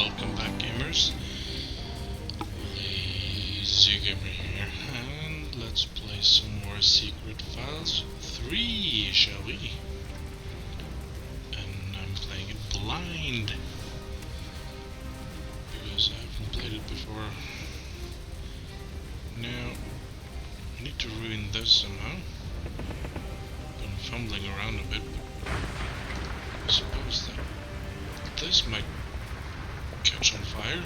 welcome back, gamers. Lazy Gamer here, and let's play some more Secret Files 3, shall we? And I'm playing it blind, because I haven't played it before. Now, I need to ruin this somehow. Been fumbling around a bit, but I suppose that this might catch on fire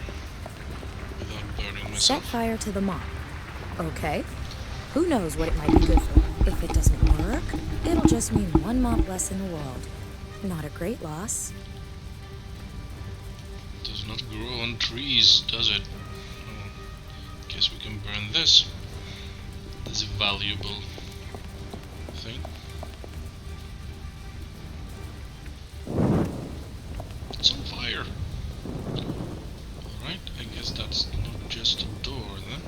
without burning myself. Set fire to the mop. Okay. Who knows what it might be good for. If it doesn't work, it'll just mean one mop less in the world. Not a great loss. It does not grow on trees, does it? Well, guess we can burn this. This valuable thing. It's on fire. Alright, I guess that's not just a door then.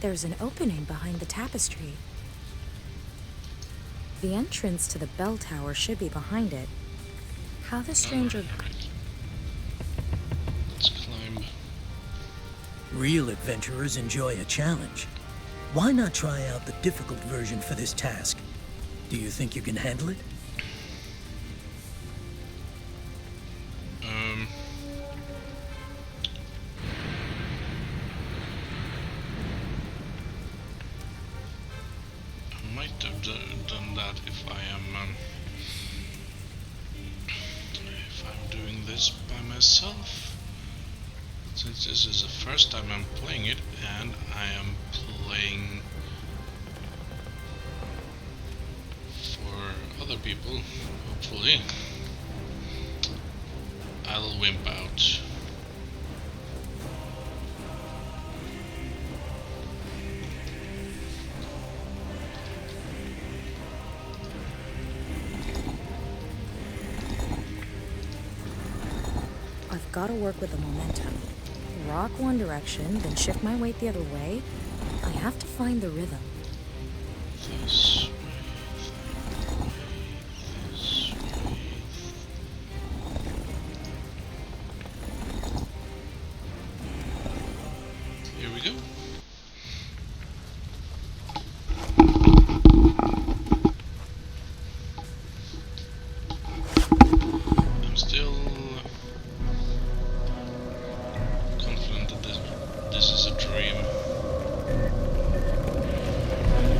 There's an opening behind the tapestry. The entrance to the bell tower should be behind it. How the stranger... Alright. Let's climb. Real adventurers enjoy a challenge. Why not try out the difficult version for this task? Do you think you can handle it? I might have done that if I'm doing this by myself. Since this is the first time I'm playing it, and I am playing for other people, hopefully, I'll wimp out. I've got to work with the momentum. Rock one direction, then shift my weight the other way. I have to find the rhythm. This way, that way, this way. Here we go. I'm still confident that this is a dream.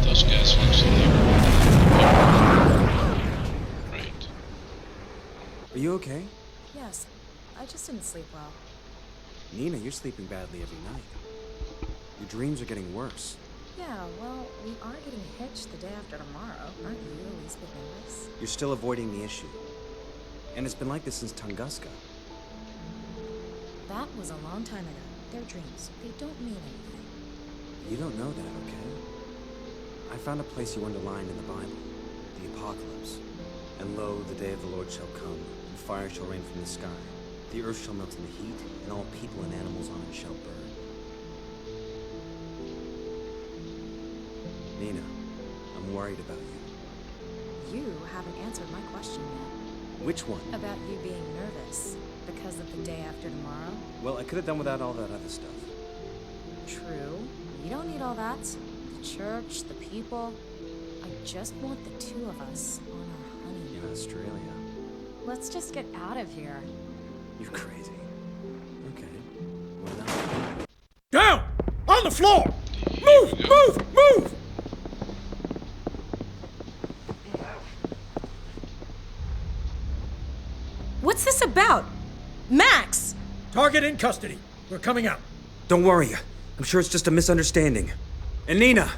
Those guys looks right. Are you okay? Yes, I just didn't sleep well. Nina, you're sleeping badly every night. Your dreams are getting worse. Yeah, well, we are getting hitched the day after tomorrow. Aren't you the least bit nervous? You're still avoiding the issue. And it's been like this since Tunguska. That was a long time ago. They're dreams. They don't mean anything. You don't know that, okay? I found a place you underlined in the Bible. The apocalypse. And lo, the day of the Lord shall come, and fire shall rain from the sky. The earth shall melt in the heat, and all people and animals on it shall burn. Nina, I'm worried about you. You haven't answered my question yet. Which one? About you being nervous because of the day after tomorrow. Well, I could have done without all that other stuff. True. You don't need all that. The church, the people. I just want the two of us on our honeymoon. In Australia. Let's just get out of here. You're crazy. Okay. Why not? Down! On the floor! Move! Move! Move! What's this about? Max! Target in custody. We're coming out. Don't worry. I'm sure it's just a misunderstanding. And Nina,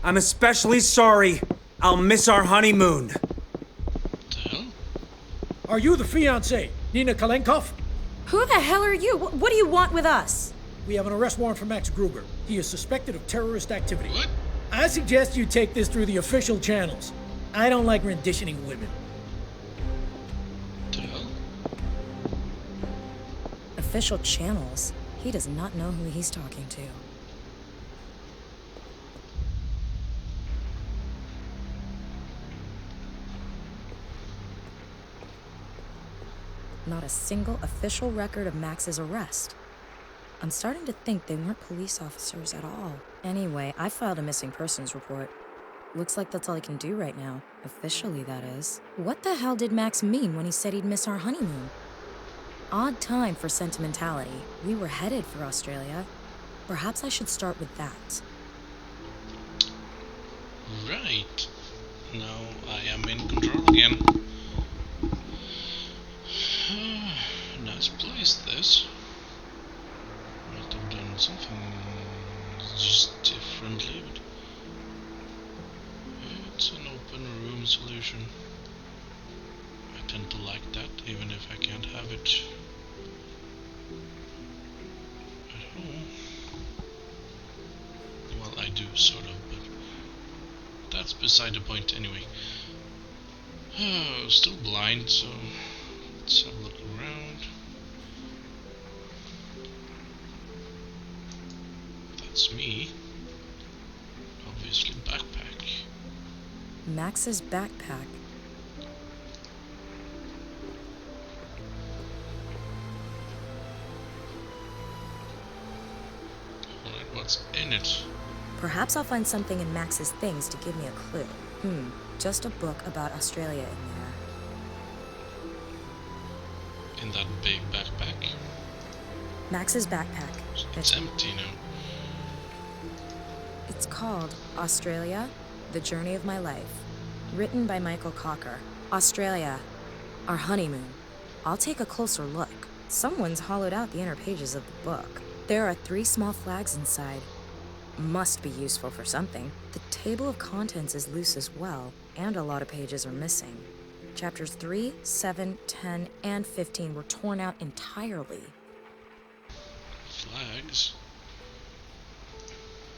I'm especially sorry. I'll miss our honeymoon. What the hell? Are you the fiancée, Nina Kalenkov? Who the hell are you? What do you want with us? We have an arrest warrant for Max Gruber. He is suspected of terrorist activity. What? I suggest you take this through the official channels. I don't like renditioning women. What the hell? Official channels? He does not know who he's talking to. Not a single official record of Max's arrest. I'm starting to think they weren't police officers at all. Anyway, I filed a missing persons report. Looks like that's all I can do right now. Officially, that is. What the hell did Max mean when he said he'd miss our honeymoon? Odd time for sentimentality. We were headed for Australia. Perhaps I should start with that. Right. Now I am in control again. Nice place, this. Might have done something just differently, but it's an open room solution. I tend to like that, even if I can't have it at home. Well, I do, sort of, but that's beside the point anyway. Still blind, so let's have a look around. That's me. Obviously backpack. Max's backpack. Alright, what's in it? Perhaps I'll find something in Max's things to give me a clue. Just a book about Australia in there. In that big backpack? Max's backpack. It's empty now. It's called Australia, The Journey of My Life. Written by Michael Cocker. Australia, our honeymoon. I'll take a closer look. Someone's hollowed out the inner pages of the book. There are 3 small flags inside. Must be useful for something. The table of contents is loose as well, and a lot of pages are missing. Chapters 3, 7, 10, and 15 were torn out entirely. Flags?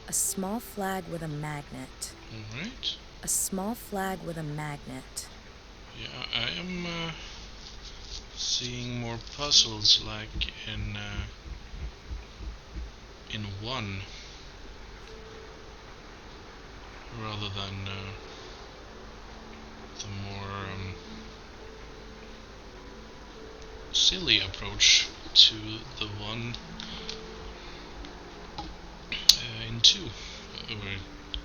A small flag with a magnet. Alright. A small flag with a magnet. Yeah, I am seeing more puzzles like in 1 rather than the more silly approach to the one in 2. Were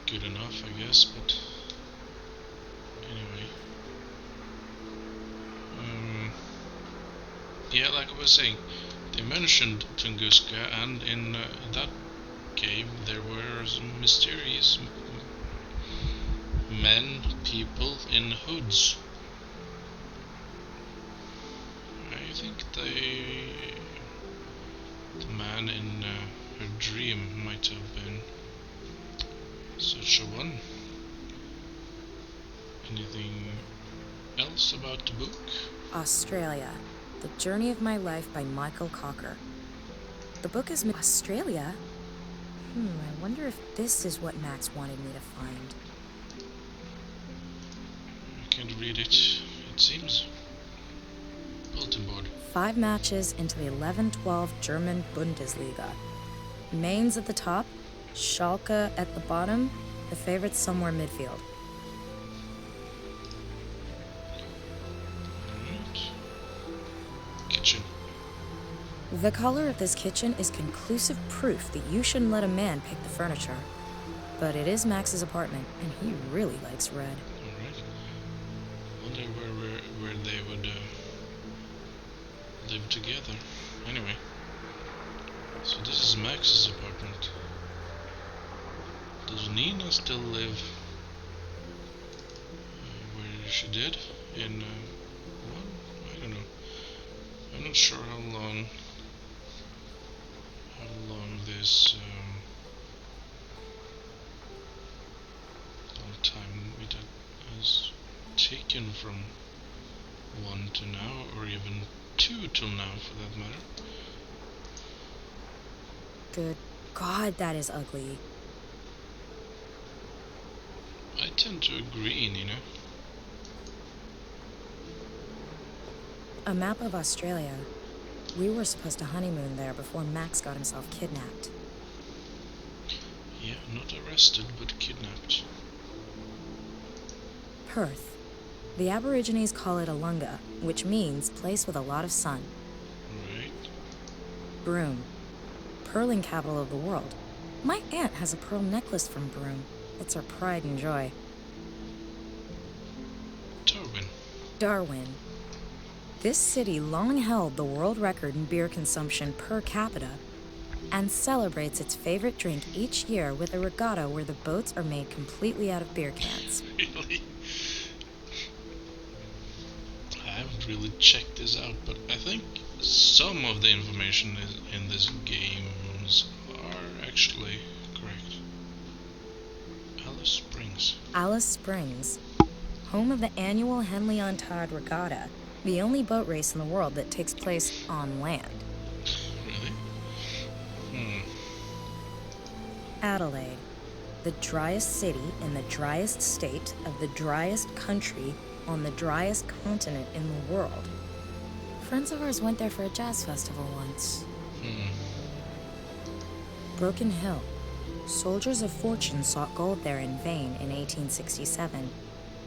good enough, I guess, but anyway. Yeah, like I was saying, they mentioned Tunguska, and in that game there were some mysterious men, people in hoods. I think the man in her dream might have been such a one. Anything else about the book? Australia, The Journey of My Life by Michael Cocker. The book is Australia? I wonder if this is what Max wanted me to find. I can't read it. It seems bulletin board. 5 matches into the 11-12 German Bundesliga. Mainz at the top, Schalke at the bottom, the favorites somewhere midfield. Alright. Kitchen. The color of this kitchen is conclusive proof that you shouldn't let a man pick the furniture. But it is Max's apartment, and he really likes red. Alright. Wonder where they would live together. Anyway. So this is Max's apartment. Does Nina still live where she did? In 1? I don't know. I'm not sure how long this long time it has taken from 1 to now, or even 2 till now for that matter. Good God, that is ugly. I tend to agree, Nina. A map of Australia. We were supposed to honeymoon there before Max got himself kidnapped. Yeah, not arrested, but kidnapped. Perth. The Aborigines call it Alunga, which means place with a lot of sun. Right. Broome, pearling capital of the world. My aunt has a pearl necklace from Broome. It's her pride and joy. Darwin. Darwin. This city long held the world record in beer consumption per capita and celebrates its favorite drink each year with a regatta where the boats are made completely out of beer cans. Really? I haven't really checked this out, but I think some of the information in these games are actually correct. Alice Springs. Alice Springs, home of the annual Henley-on-Todd Regatta, the only boat race in the world that takes place on land. Really? Adelaide, the driest city in the driest state of the driest country on the driest continent in the world. Friends of ours went there for a jazz festival once. Broken Hill. Soldiers of fortune sought gold there in vain in 1867,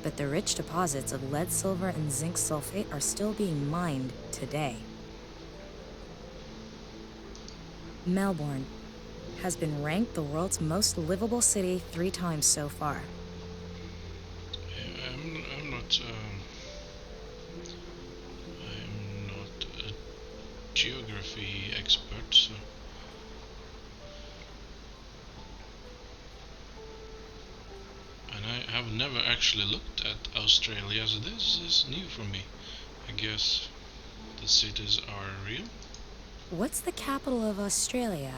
but the rich deposits of lead, silver, and zinc sulfate are still being mined today. Melbourne has been ranked the world's most livable city 3 times so far. Yeah, I'm not a geography expert, so. And I have never actually looked at Australia, so this is new for me. I guess the cities are real. What's the capital of Australia?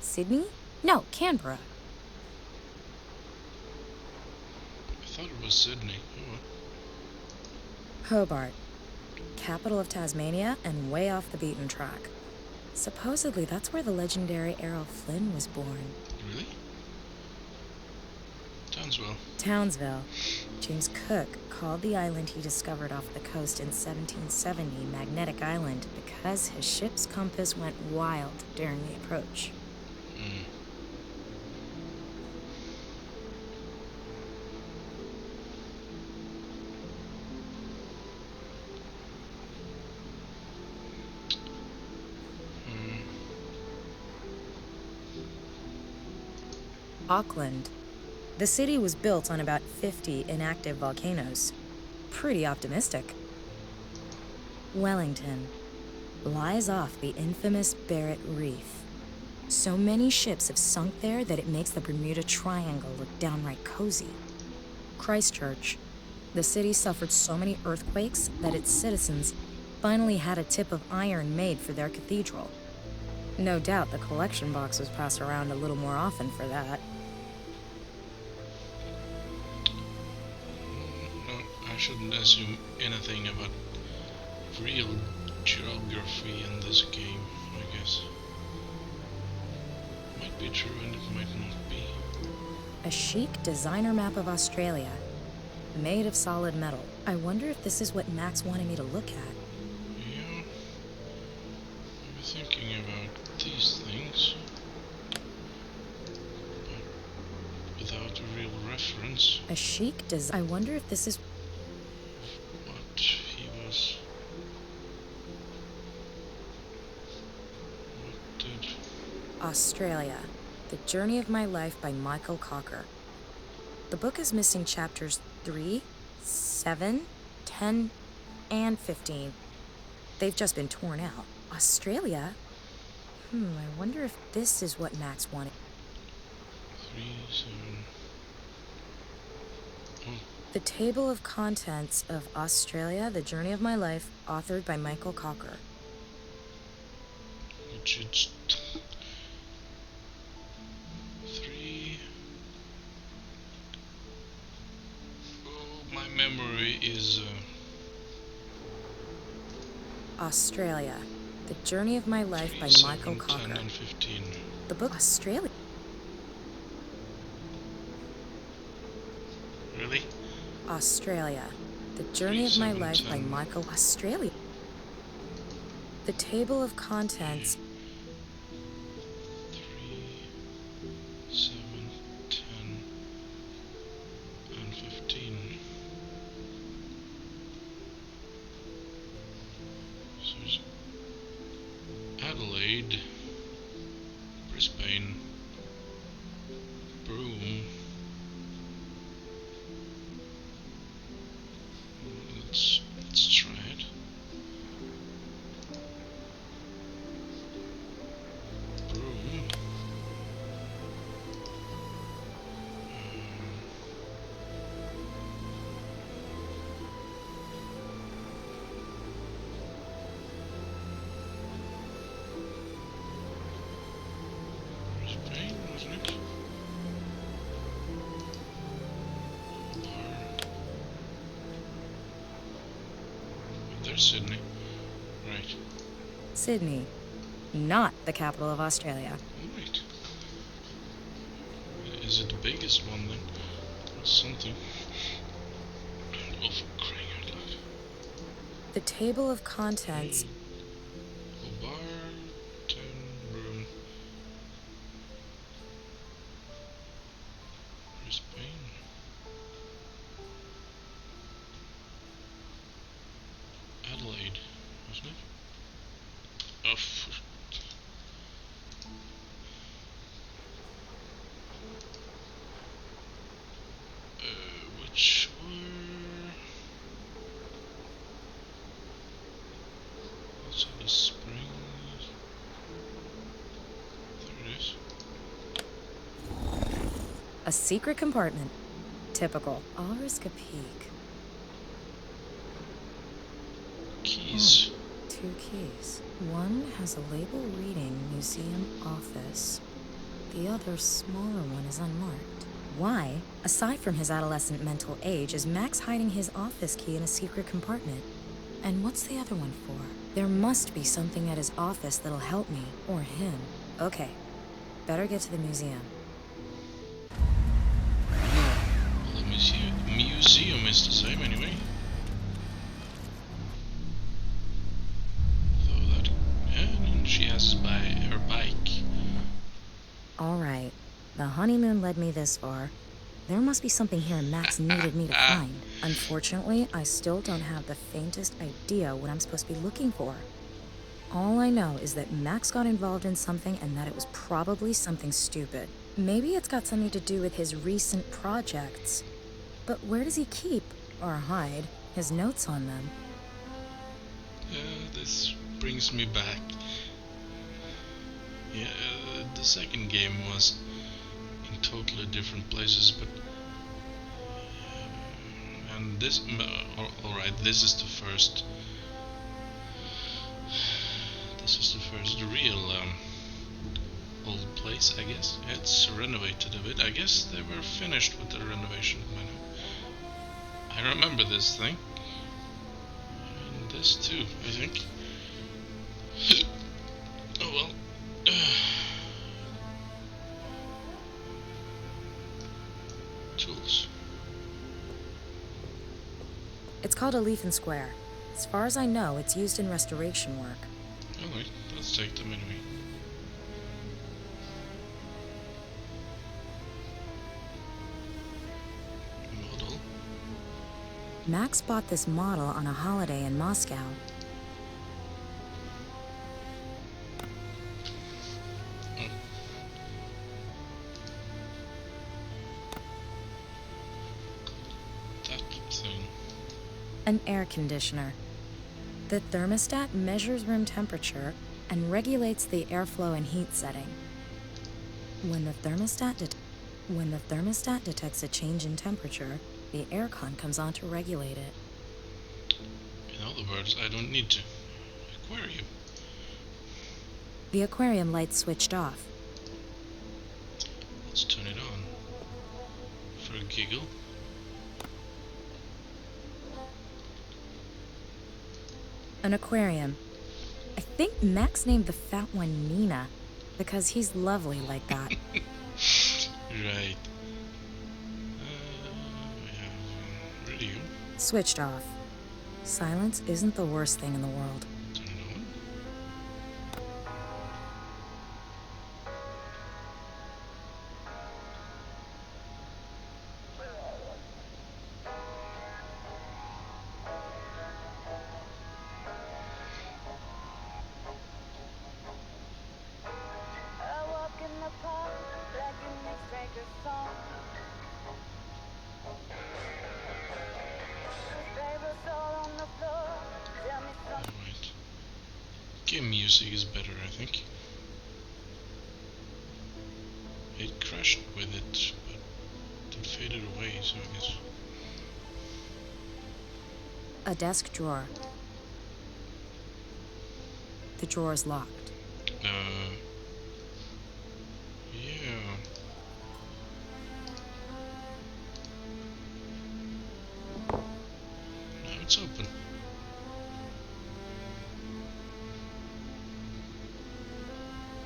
Sydney? No, Canberra. I thought it was Sydney. Oh, Hobart, capital of Tasmania and way off the beaten track. Supposedly that's where the legendary Errol Flynn was born. really? Townsville. Townsville. James Cook called the island he discovered off the coast in 1770 Magnetic Island because his ship's compass went wild during the approach. Auckland. The city was built on about 50 inactive volcanoes. Pretty optimistic. Wellington lies off the infamous Barrett Reef. So many ships have sunk there that it makes the Bermuda Triangle look downright cozy. Christchurch. The city suffered so many earthquakes that its citizens finally had a tip of iron made for their cathedral. No doubt the collection box was passed around a little more often for that. No, I shouldn't assume anything about real geography in this game, I guess. Might be true and it might not be. A chic designer map of Australia, made of solid metal. I wonder if this is what Max wanted me to look at. Yeah, I'm thinking about these things, but without a real reference. A chic design. I wonder if this is. What he was. What did. Australia, The Journey of My Life by Michael Cocker. The book is missing chapters 3, 7, 10, and 15. They've just been torn out. Australia? I wonder if this is what Max wanted. 3, 7. The Table of Contents of Australia, The Journey of My Life, authored by Michael Cocker. Which is 3. Oh, my memory is. Australia, The Journey of My Life 3, by 7, Michael 10, Cocker. and 15. The book Australia. Really? Australia, The Journey of My 3, 7, Life by 10. Michael. Australia. The Table of Contents. 3, 7, 10, and 15. So it's Adelaide, Brisbane, Broome. Let's try it. Broome. Brisbane, wasn't it? There's Sydney. Right. Sydney, not the capital of Australia. Right. Is it the biggest one then? Or something? Oh, for crying out loud. The table of contents. Hobart, Broome, Brisbane. Adelaide, wasn't it? Oh, which were... What's the Springs? There it is. A secret compartment. Typical. I'll risk a peek. Keys. 2 keys. One has a label reading Museum Office. The other, smaller one is unmarked. Why, aside from his adolescent mental age, is Max hiding his office key in a secret compartment? And what's the other one for? There must be something at his office that'll help me, or him. Okay, better get to the museum. Well, the museum is the same anyway. Though that... Yeah, and she has her bike. All right, the honeymoon led me this far. There must be something here Max needed me to find. Unfortunately, I still don't have the faintest idea what I'm supposed to be looking for. All I know is that Max got involved in something and that it was probably something stupid. Maybe it's got something to do with his recent projects. But where does he keep, or hide, his notes on them? This brings me back. Yeah, the second game was in totally different places, but and this, alright, this is the first. This is the first real old place, I guess. It's renovated a bit. I guess they were finished with the renovation by now. I remember this thing, and this too, I think. Oh well. Tools. It's called a leaf and square. As far as I know, it's used in restoration work. Alright, let's take them anyway. Model. Max bought this model on a holiday in Moscow. That thing. An air conditioner. The thermostat measures room temperature and regulates the airflow and heat setting. When the thermostat detects a change in temperature, the aircon comes on to regulate it. In other words, I don't need to. Aquarium. The aquarium light switched off. Let's turn it on. For a giggle. An aquarium. I think Max named the fat one Nina, because he's lovely like that. Right. We have radio. Switched off. Silence isn't the worst thing in the world. Turn it on. game music is better, I think. It crashed with it, but it faded away, so I guess. A desk drawer. The drawer is locked. Yeah. Now it's open.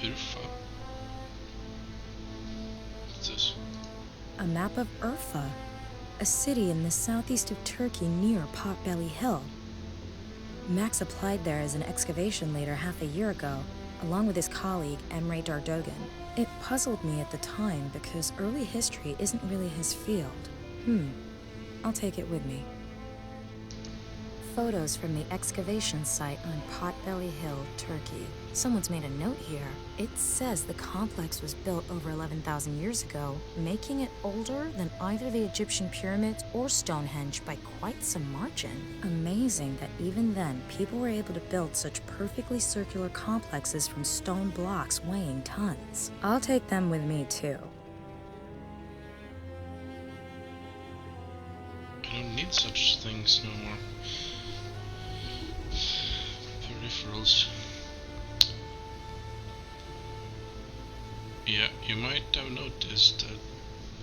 Urfa. What's this? A map of Urfa, a city in the southeast of Turkey near Potbelly Hill. Max applied there as an excavation leader half a year ago, along with his colleague Emre Dardogan. It puzzled me at the time because early history isn't really his field. I'll take it with me. Photos from the excavation site on Potbelly Hill, Turkey. Someone's made a note here. It says the complex was built over 11,000 years ago, making it older than either the Egyptian pyramids or Stonehenge by quite some margin. Amazing that even then, people were able to build such perfectly circular complexes from stone blocks weighing tons. I'll take them with me too. I don't need such things no more. Peripherals. Yeah, you might have noticed that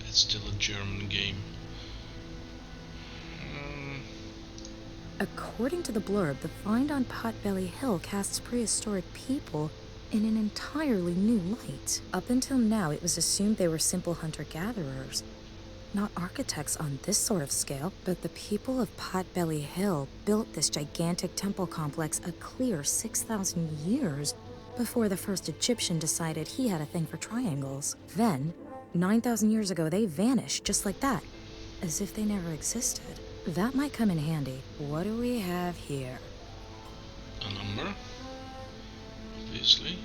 it's still a German game. According to the blurb, the find on Potbelly Hill casts prehistoric people in an entirely new light. Up until now, it was assumed they were simple hunter-gatherers, not architects on this sort of scale, but the people of Potbelly Hill built this gigantic temple complex a clear 6,000 years before the first Egyptian decided he had a thing for triangles. Then, 9,000 years ago, they vanished just like that, as if they never existed. That might come in handy. What do we have here? A number, obviously.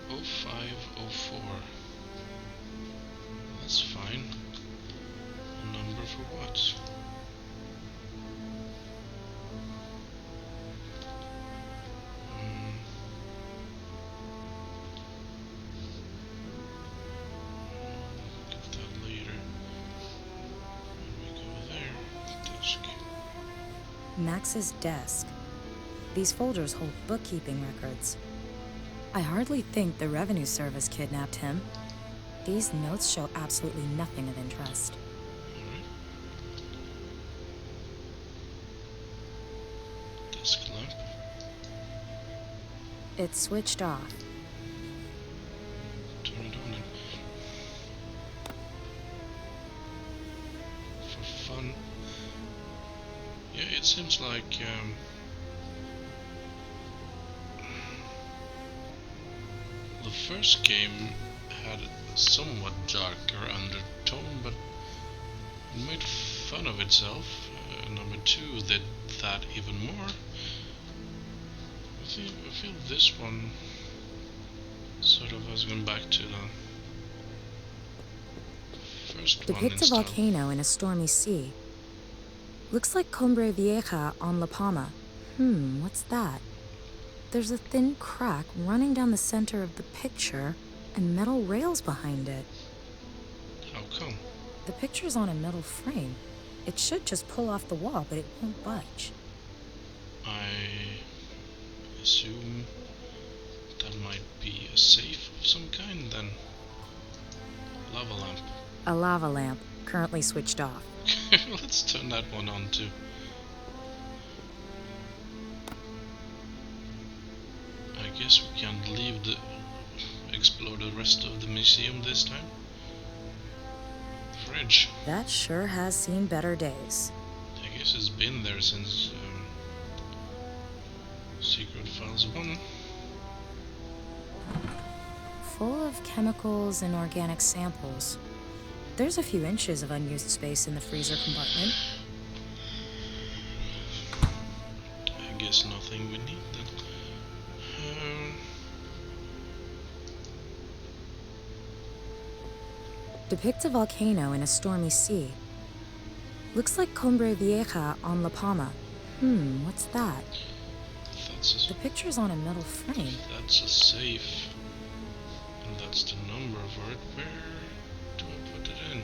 0504. That's fine. A number for what? Get that later. When we go there, desk. Max's desk. These folders hold bookkeeping records. I hardly think the revenue service kidnapped him. These notes show absolutely nothing of interest. Alright. Desk lamp. It's switched off. Turn it on then. For fun. Yeah, it seems like the first game had a somewhat darker undertone, but it made fun of itself. Number 2 did that even more. I feel this one sort of has gone back to the first one. Depicts a volcano in a stormy sea. Looks like Cumbre Vieja on La Palma. What's that? There's a thin crack running down the center of the picture and metal rails behind it. How come? The picture's on a metal frame. It should just pull off the wall, but it won't budge. I assume that might be a safe of some kind then. Lava lamp. A lava lamp, currently switched off. Let's turn that one on too. I guess we can't leave explore the rest of the museum this time. Fridge. That sure has seen better days. I guess it's been there since Secret Files 1. Full of chemicals and organic samples. There's a few inches of unused space in the freezer compartment. I guess nothing we need then. Depicts a volcano in a stormy sea. Looks like Cumbre Vieja on La Palma. What's that? The picture's on a metal frame. That's a safe. And that's the number for it. Where do I put it in?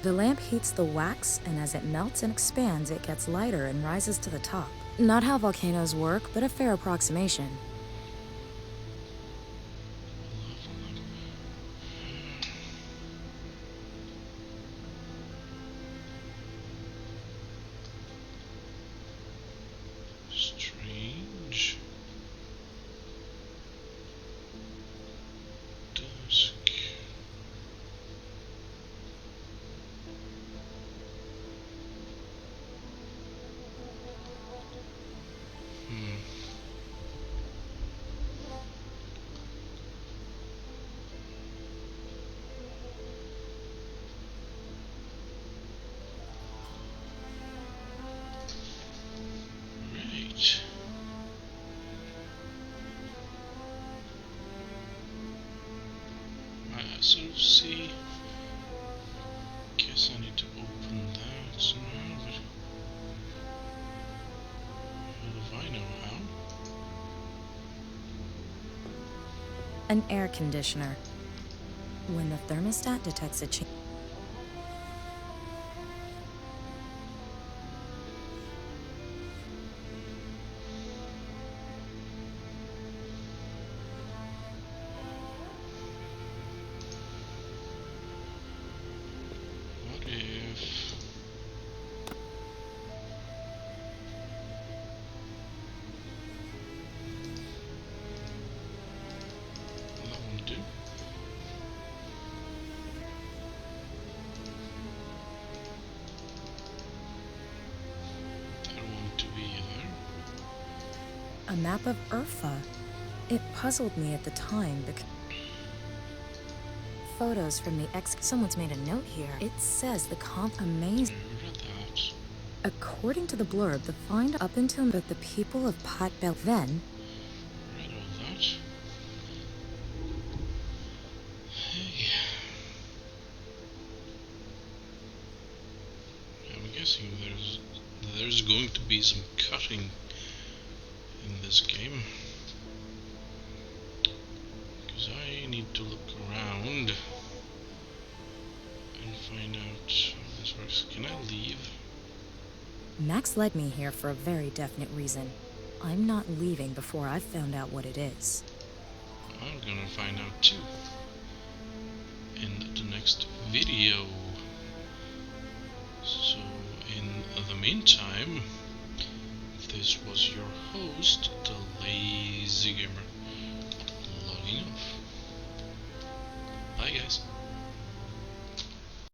The lamp heats the wax, and as it melts and expands, it gets lighter and rises to the top. Not how volcanoes work, but a fair approximation. Strange. Dusk. Right. I sort of see. Guess I need to open that somehow, but how do I know how? An air conditioner. When the thermostat detects a change. What if... that won't do? That won't do either. A map of Urfa. It puzzled me at the time because photos from the someone's made a note here. It says the amazing. I read that. According to the blurb, the find up until but the people of Potbell then Read all that. Hey. I'm guessing there's going to be some cutting in this game. Because I need to look around and find out how this works. Can I leave? Max led me here for a very definite reason. I'm not leaving before I've found out what it is. I'm gonna find out too in the next video. So in the meantime, this was your host,